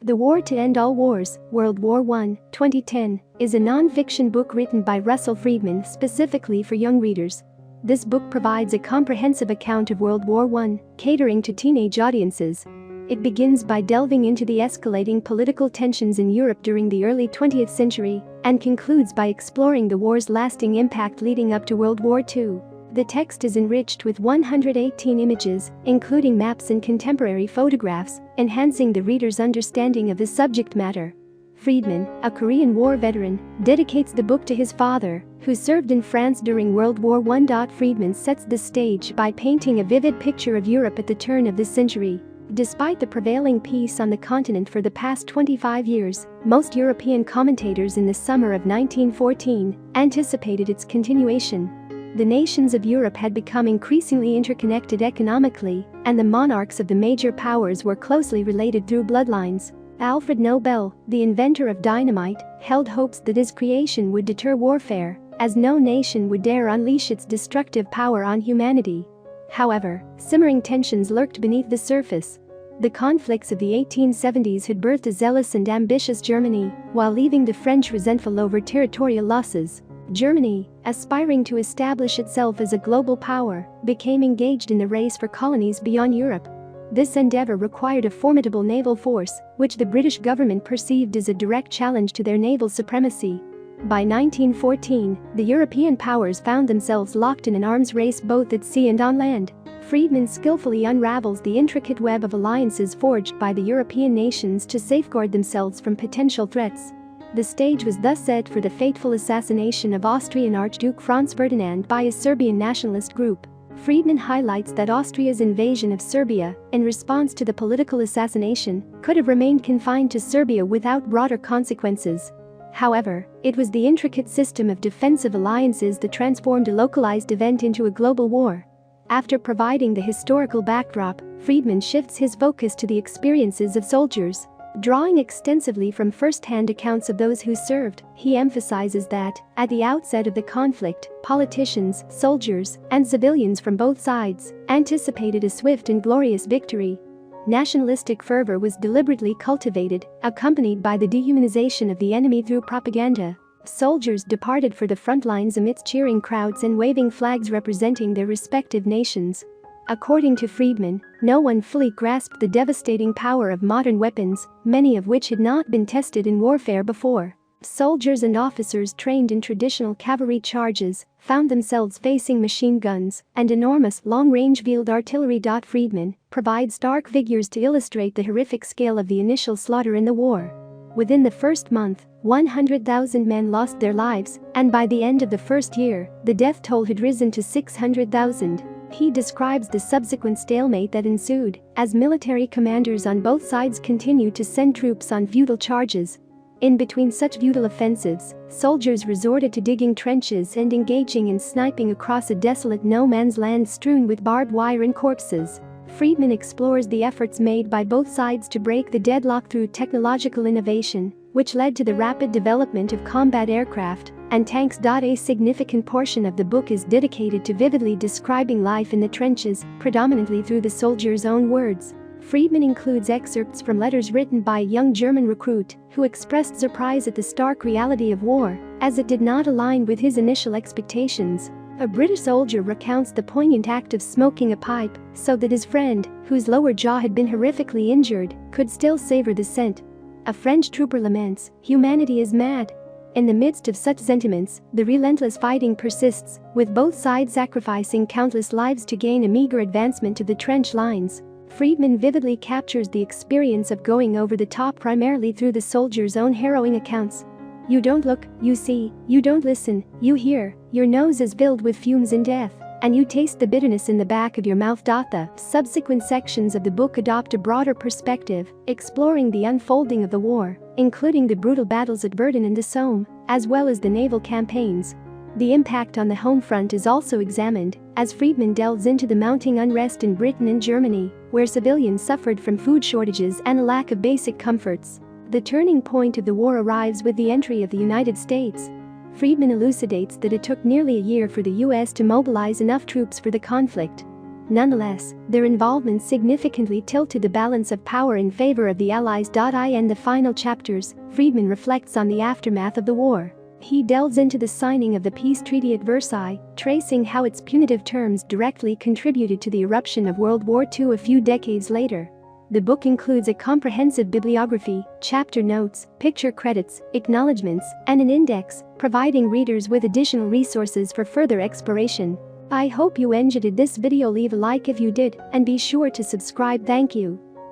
The War to End All Wars, World War I, 2010, is a non-fiction book written by Russell Freedman specifically for young readers. This book provides a comprehensive account of World War I, catering to teenage audiences. It begins by delving into the escalating political tensions in Europe during the early 20th century and concludes by exploring the war's lasting impact leading up to World War II. The text is enriched with 118 images, including maps and contemporary photographs, enhancing the reader's understanding of the subject matter. Freedman, a Korean War veteran, dedicates the book to his father, who served in France during World War I. Freedman sets the stage by painting a vivid picture of Europe at the turn of this century. Despite the prevailing peace on the continent for the past 25 years, most European commentators in the summer of 1914 anticipated its continuation. The nations of Europe had become increasingly interconnected economically, and the monarchs of the major powers were closely related through bloodlines. Alfred Nobel, the inventor of dynamite, held hopes that his creation would deter warfare, as no nation would dare unleash its destructive power on humanity. However, simmering tensions lurked beneath the surface. The conflicts of the 1870s had birthed a zealous and ambitious Germany, while leaving the French resentful over territorial losses. Germany, aspiring to establish itself as a global power, became engaged in the race for colonies beyond Europe. This endeavor required a formidable naval force, which the British government perceived as a direct challenge to their naval supremacy. By 1914, the European powers found themselves locked in an arms race both at sea and on land. Freedman skillfully unravels the intricate web of alliances forged by the European nations to safeguard themselves from potential threats. The stage was thus set for the fateful assassination of Austrian Archduke Franz Ferdinand by a Serbian nationalist group. Freedman highlights that Austria's invasion of Serbia, in response to the political assassination, could have remained confined to Serbia without broader consequences. However, it was the intricate system of defensive alliances that transformed a localized event into a global war. After providing the historical backdrop, Freedman shifts his focus to the experiences of soldiers. Drawing extensively from first-hand accounts of those who served, he emphasizes that, at the outset of the conflict, politicians, soldiers, and civilians from both sides anticipated a swift and glorious victory. Nationalistic fervor was deliberately cultivated, accompanied by the dehumanization of the enemy through propaganda. Soldiers departed for the front lines amidst cheering crowds and waving flags representing their respective nations. According to Freedman, no one fully grasped the devastating power of modern weapons, many of which had not been tested in warfare before. Soldiers and officers trained in traditional cavalry charges found themselves facing machine guns and enormous long-range field artillery. Freedman provides stark figures to illustrate the horrific scale of the initial slaughter in the war. Within the first month, 100,000 men lost their lives, and by the end of the first year, the death toll had risen to 600,000. He describes the subsequent stalemate that ensued, as military commanders on both sides continued to send troops on futile charges. In between such futile offensives, soldiers resorted to digging trenches and engaging in sniping across a desolate no-man's land strewn with barbed wire and corpses. Freedman explores the efforts made by both sides to break the deadlock through technological innovation, which led to the rapid development of combat aircraft and tanks. A significant portion of the book is dedicated to vividly describing life in the trenches, predominantly through the soldiers' own words. Freedman includes excerpts from letters written by a young German recruit who expressed surprise at the stark reality of war, as it did not align with his initial expectations. A British soldier recounts the poignant act of smoking a pipe so that his friend, whose lower jaw had been horrifically injured, could still savor the scent. A French trooper laments, "Humanity is mad." In the midst of such sentiments, the relentless fighting persists, with both sides sacrificing countless lives to gain a meager advancement to the trench lines. Freedman vividly captures the experience of going over the top primarily through the soldiers' own harrowing accounts. You don't look, you see, you don't listen, you hear, your nose is filled with fumes and death, and you taste the bitterness in the back of your mouth. The subsequent sections of the book adopt a broader perspective, exploring the unfolding of the war, including the brutal battles at Verdun and the Somme, as well as the naval campaigns. The impact on the home front is also examined, as Freedman delves into the mounting unrest in Britain and Germany, where civilians suffered from food shortages and a lack of basic comforts. The turning point of the war arrives with the entry of the United States. Freedman elucidates that it took nearly a year for the U.S. to mobilize enough troops for the conflict. Nonetheless, their involvement significantly tilted the balance of power in favor of the Allies. In the final chapters, Freedman reflects on the aftermath of the war. He delves into the signing of the peace treaty at Versailles, tracing how its punitive terms directly contributed to the eruption of World War II a few decades later. The book includes a comprehensive bibliography, chapter notes, picture credits, acknowledgements, and an index, providing readers with additional resources for further exploration. I hope you enjoyed this video. Leave a like if you did, and be sure to subscribe. Thank you.